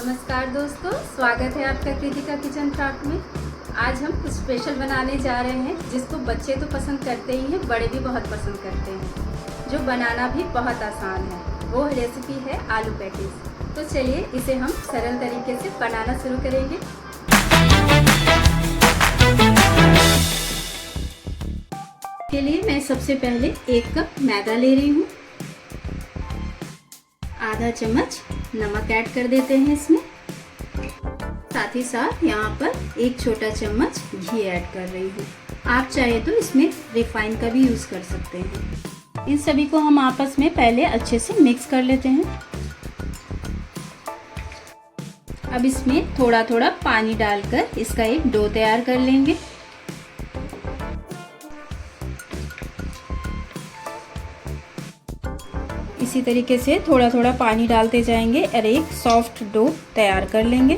नमस्कार दोस्तों, स्वागत है आपका कृतिका किचन क्राफ्ट में। आज हम कुछ स्पेशल बनाने जा रहे हैं जिसको बच्चे तो पसंद करते ही हैं, बड़े भी बहुत पसंद करते हैं, जो बनाना भी बहुत आसान है। वो रेसिपी है आलू पैटीज। तो चलिए इसे हम सरल तरीके से बनाना शुरू करेंगे। के लिए मैं सबसे पहले 1 कप मैदा ले रही हूँ। आधा चम्मच नमक ऐड कर देते हैं इसमें। साथ ही साथ यहाँ पर 1 छोटा चम्मच घी ऐड कर रही हूँ। आप चाहे तो इसमें रिफाइन का भी यूज़ कर सकते हैं। इन सभी को हम आपस में पहले अच्छे से मिक्स कर लेते हैं। अब इसमें थोड़ा थोड़ा पानी डालकर इसका एक डो तैयार कर लेंगे। इसी तरीके से थोड़ा थोड़ा पानी डालते जाएंगे और एक सॉफ्ट डो तैयार कर लेंगे।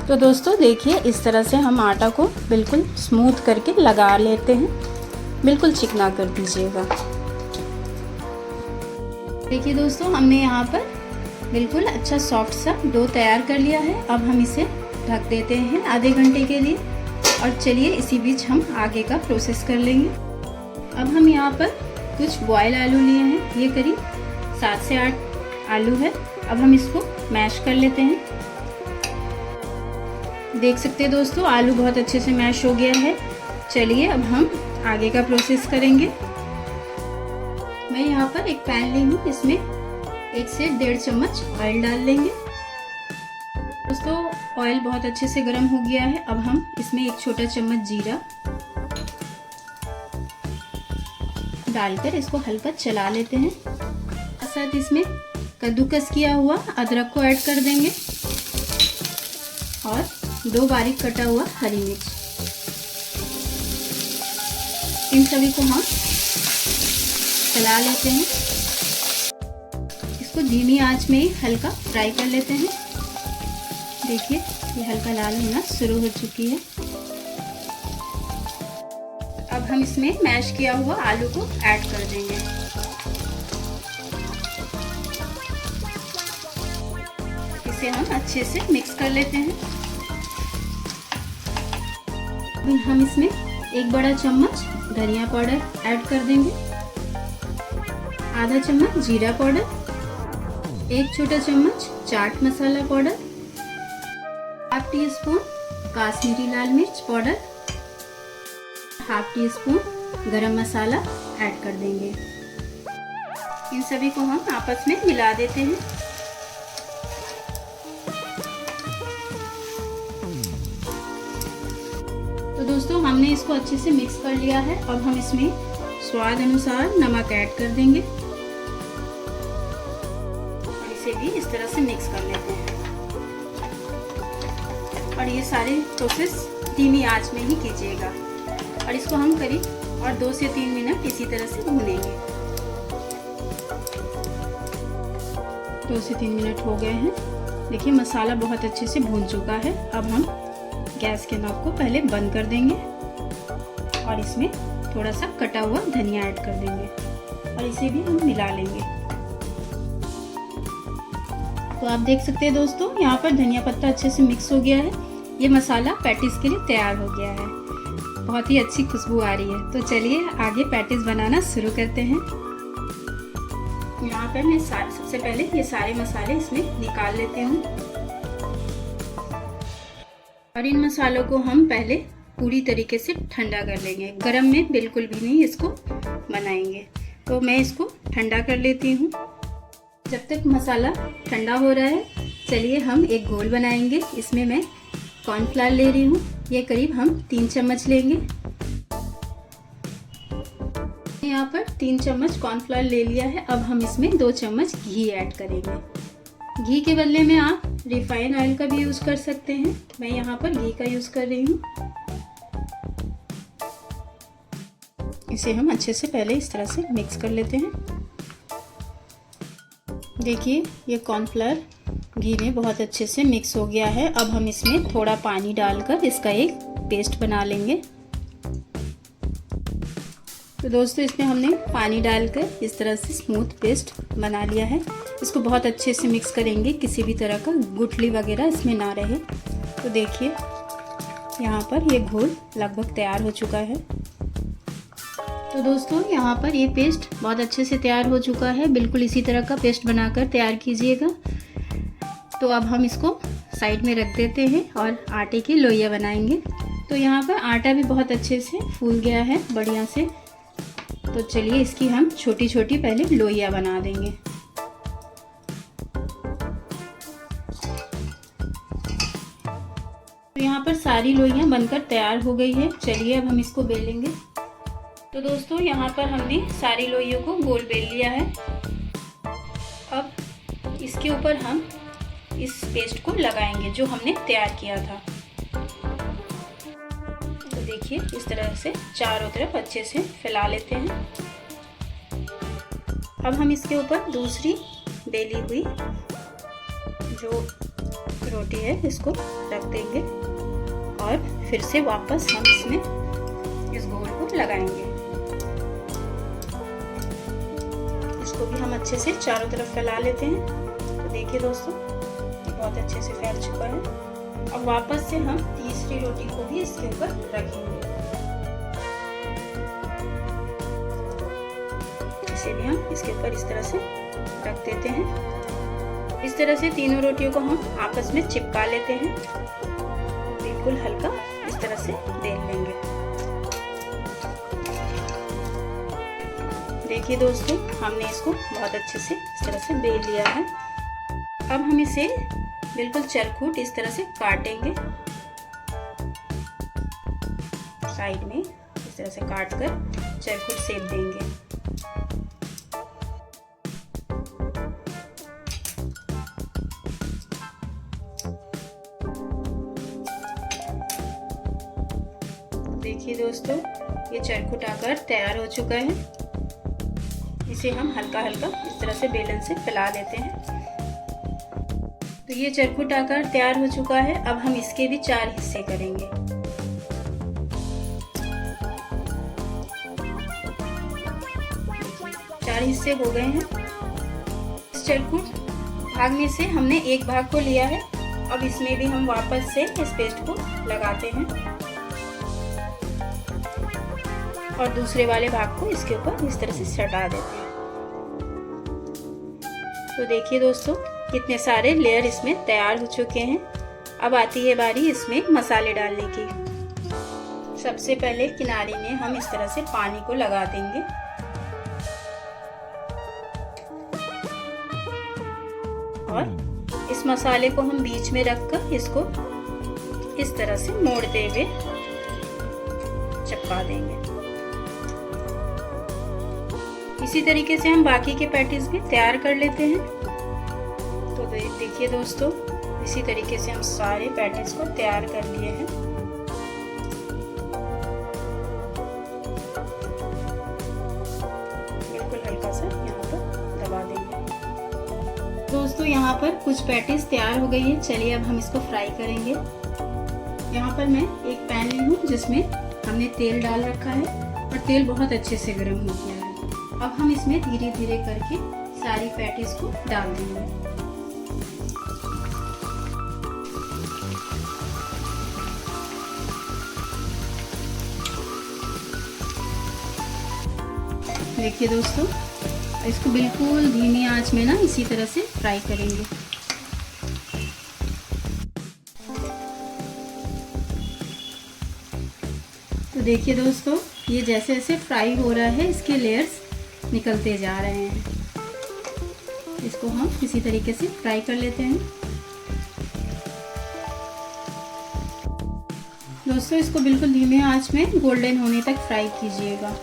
तो दोस्तों देखिए, इस तरह से हम आटा को बिल्कुल स्मूथ करके लगा लेते हैं। बिल्कुल चिकना कर दीजिएगा। देखिए दोस्तों, हमने यहाँ पर बिल्कुल अच्छा सॉफ्ट सा डो तैयार कर लिया है। अब हम इसे ढक देते हैं आधे घंटे के लिए। और चलिए इसी बीच हम आगे का प्रोसेस कर लेंगे। अब हम यहाँ पर कुछ बॉयल आलू लिए हैं। ये करीब 7 से 8 आलू है। अब हम इसको मैश कर लेते हैं। देख सकते हैं दोस्तों, आलू बहुत अच्छे से मैश हो गया है। चलिए अब हम आगे का प्रोसेस करेंगे। मैं यहाँ पर एक पैन ली हूँ। इसमें 1 से 1.5 चम्मच ऑयल डाल लेंगे। दोस्तों ऑयल बहुत अच्छे से गर्म हो गया है। अब हम इसमें 1 छोटा चम्मच जीरा डालकर इसको हल्का चला लेते हैं। साथ इसमें कद्दूकस किया हुआ अदरक को ऐड कर देंगे और 2 बारीक कटा हुआ हरी मिर्च। इन सभी को हम चला लेते हैं। इसको धीमी आंच में ही हल्का फ्राई कर लेते हैं। देखिए ये हल्का लाल होना शुरू हो चुकी है। अब हम इसमें मैश किया हुआ आलू को ऐड कर देंगे। इसे हम अच्छे से मिक्स कर लेते हैं। हम इसमें 1 बड़ा चम्मच धनिया पाउडर ऐड कर देंगे, आधा चम्मच जीरा पाउडर, 1 छोटा चम्मच चाट मसाला पाउडर, ½ टीस्पून काश्मीरी लाल मिर्च पाउडर, ½ टीस्पून गरम मसाला ऐड कर देंगे। इन सभी को हम आपस में मिला देते हैं। तो दोस्तों हमने इसको अच्छे से मिक्स कर लिया है। अब हम इसमें स्वाद अनुसार नमक ऐड कर देंगे। इसे भी इस तरह से मिक्स कर लेते हैं। और ये सारे प्रोसेस धीमी आंच में ही कीजिएगा। और इसको हम करीब और 2 से 3 मिनट इसी तरह से भूनेंगे। 2 से 3 मिनट हो गए हैं। देखिए मसाला बहुत अच्छे से भून चुका है। अब हम गैस के नॉब को पहले बंद कर देंगे और इसमें थोड़ा सा कटा हुआ धनिया ऐड कर देंगे और इसे भी हम मिला लेंगे। तो आप देख सकते हैं दोस्तों, यहाँ पर धनिया पत्ता अच्छे से मिक्स हो गया है। ये मसाला पैटीज के लिए तैयार हो गया है। बहुत ही अच्छी खुशबू आ रही है। तो चलिए आगे पैटीज बनाना शुरू करते हैं। यहाँ पर मैं सबसे पहले ये सारे मसाले इसमें निकाल लेते हूँ। और इन मसालों को हम पहले पूरी तरीके से ठंडा कर लेंगे। गरम में बिल्कुल भी नहीं इसको बनाएंगे। तो मैं इसको ठंडा कर लेती हूँ। जब तक मसाला ठंडा हो रहा है, चलिए हम एक घोल बनाएंगे। इसमें मैं कॉर्नफ्लावर ले रही हूँ। ये करीब हम 3 चम्मच लेंगे। यहाँ पर 3 चम्मच कॉर्नफ्लावर ले लिया है। अब हम इसमें 2 चम्मच घी ऐड करेंगे। घी के बदले में आप रिफाइन ऑयल का भी यूज़ कर सकते हैं। मैं यहाँ पर घी का यूज़ कर रही हूँ। इसे हम अच्छे से पहले इस तरह से मिक्स कर लेते हैं। देखिए ये कॉर्नफ्लावर घी में बहुत अच्छे से मिक्स हो गया है। अब हम इसमें थोड़ा पानी डालकर इसका एक पेस्ट बना लेंगे। तो दोस्तों इसमें हमने पानी डालकर इस तरह से स्मूथ पेस्ट बना लिया है। इसको बहुत अच्छे से मिक्स करेंगे, किसी भी तरह का गुठली वगैरह इसमें ना रहे। तो देखिए यहाँ पर ये घोल लगभग तैयार हो चुका है। तो दोस्तों यहाँ पर ये पेस्ट बहुत अच्छे से तैयार हो चुका है। बिल्कुल इसी तरह का पेस्ट बनाकर तैयार कीजिएगा। तो अब हम इसको साइड में रख देते हैं और आटे की लोइयाँ बनाएंगे। तो यहाँ पर आटा भी बहुत अच्छे से फूल गया है बढ़िया से। तो चलिए इसकी हम छोटी छोटी पहले लोइयाँ बना देंगे। तो यहाँ पर सारी लोइयाँ बनकर तैयार हो गई है। चलिए अब हम इसको बेलेंगे। तो दोस्तों यहाँ पर हमने सारी लोइयों को गोल बेल लिया है। अब इसके ऊपर हम इस पेस्ट को लगाएंगे जो हमने तैयार किया था। तो देखिए इस तरह से चारों तरफ अच्छे से फैला लेते हैं। अब हम इसके ऊपर दूसरी बेली हुई जो रोटी है इसको रख देंगे और फिर से वापस हम इसमें इस गोल को लगाएंगे। इसको भी हम अच्छे से चारों तरफ फैला लेते हैं। तो देखिए दोस्तों बहुत अच्छे से फैल चुका है। अब वापस से हम तीसरी रोटी को भी इसके ऊपर रखेंगे। इसे भी हम इसके ऊपर इस तरह से रख देते हैं। इस तरह से तीनों रोटियों को हम आपस में चिपका लेते हैं। बिल्कुल हल्का इस तरह से बेल लेंगे। देखिए दोस्तों हमने इसको बहुत अच्छे से इस तरह से बेल लिया है। अब हम इसे बिल्कुल चरखूट इस तरह से काटेंगे। साइड में इस तरह से काट कर चरखूट सेक देंगे। देखिए दोस्तों ये चरखूट आकर तैयार हो चुका है। इसे हम हल्का हल्का इस तरह से बेलन से फैला देते हैं। तो ये चरखूट आकर तैयार हो चुका है। अब हम इसके भी 4 हिस्से करेंगे। चार हिस्से हो गए हैं। इस चरखूट भाग में से हमने एक भाग को लिया है। अब इसमें भी हम वापस से इस पेस्ट को लगाते हैं और दूसरे वाले भाग को इसके ऊपर इस तरह से सटा देते हैं। तो देखिए दोस्तों कितने सारे लेयर इसमें तैयार हो चुके हैं। अब आती है बारी इसमें मसाले डालने की। सबसे पहले किनारे में हम इस तरह से पानी को लगा देंगे और इस मसाले को हम बीच में रखकर इसको इस तरह से मोड़ते हुए चिपका देंगे। इसी तरीके से हम बाकी के पैटीज भी तैयार कर लेते हैं। तो देखिए दोस्तों इसी तरीके से हम सारे पैटीज को तैयार कर लिए हैं। बिल्कुल हल्का सा यहाँ पर दबा देंगे। दोस्तों यहाँ पर कुछ पैटीज तैयार हो गई है। चलिए अब हम इसको फ्राई करेंगे। यहाँ पर मैं एक पैन ली हूँ जिसमें हमने तेल डाल रखा है और तेल बहुत अच्छे से गर्म हो गया है। अब हम इसमें धीरे धीरे करके सारी पैटीज को डाल देंगे। देखिए दोस्तों इसको बिल्कुल धीमी आंच में ना इसी तरह से फ्राई करेंगे। तो देखिए दोस्तों ये जैसे जैसे फ्राई हो रहा है इसके लेयर्स निकलते जा रहे हैं। इसको हम इसी तरीके से फ्राई कर लेते हैं। दोस्तों इसको बिल्कुल धीमे आंच में गोल्डन होने तक फ्राई कीजिएगा।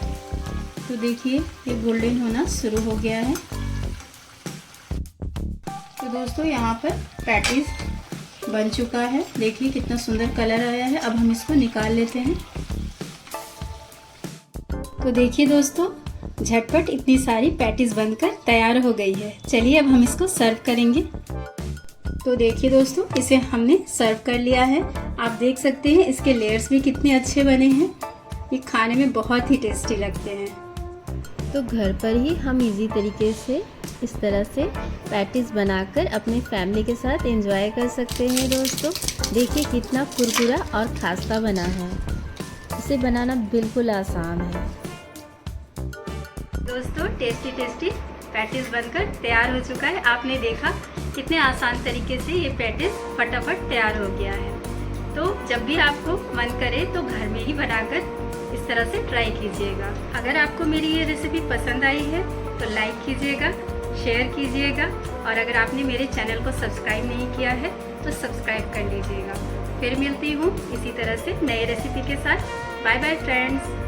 तो देखिए ये गोल्डन होना शुरू हो गया है। तो दोस्तों यहाँ पर पैटीज बन चुका है। देखिए कितना सुंदर कलर आया है। अब हम इसको निकाल लेते हैं। तो देखिए दोस्तों झटपट इतनी सारी पैटीज बनकर तैयार हो गई है। चलिए अब हम इसको सर्व करेंगे। तो देखिए दोस्तों इसे हमने सर्व कर लिया है। आप देख सकते हैं इसके लेयर्स भी कितने अच्छे बने हैं। ये खाने में बहुत ही टेस्टी लगते हैं। तो घर पर ही हम इजी तरीके से इस तरह से पैटीज बनाकर अपने फैमिली के साथ एंजॉय कर सकते हैं दोस्तों। देखिए कितना कुरकुरा और खास्ता बना है। इसे बनाना बिल्कुल आसान है। दोस्तों टेस्टी पैटीज बनकर तैयार हो चुका है। आपने देखा कितने आसान तरीके से ये पैटीज फटाफट तैयार हो गया है। तो जब भी आपको मन करे तो घर में ही बनाकर इस तरह से ट्राई कीजिएगा। अगर आपको मेरी ये रेसिपी पसंद आई है तो लाइक कीजिएगा, शेयर कीजिएगा और अगर आपने मेरे चैनल को सब्सक्राइब नहीं किया है तो सब्सक्राइब कर लीजिएगा। फिर मिलती हूँ इसी तरह से नए रेसिपी के साथ। Bye bye friends.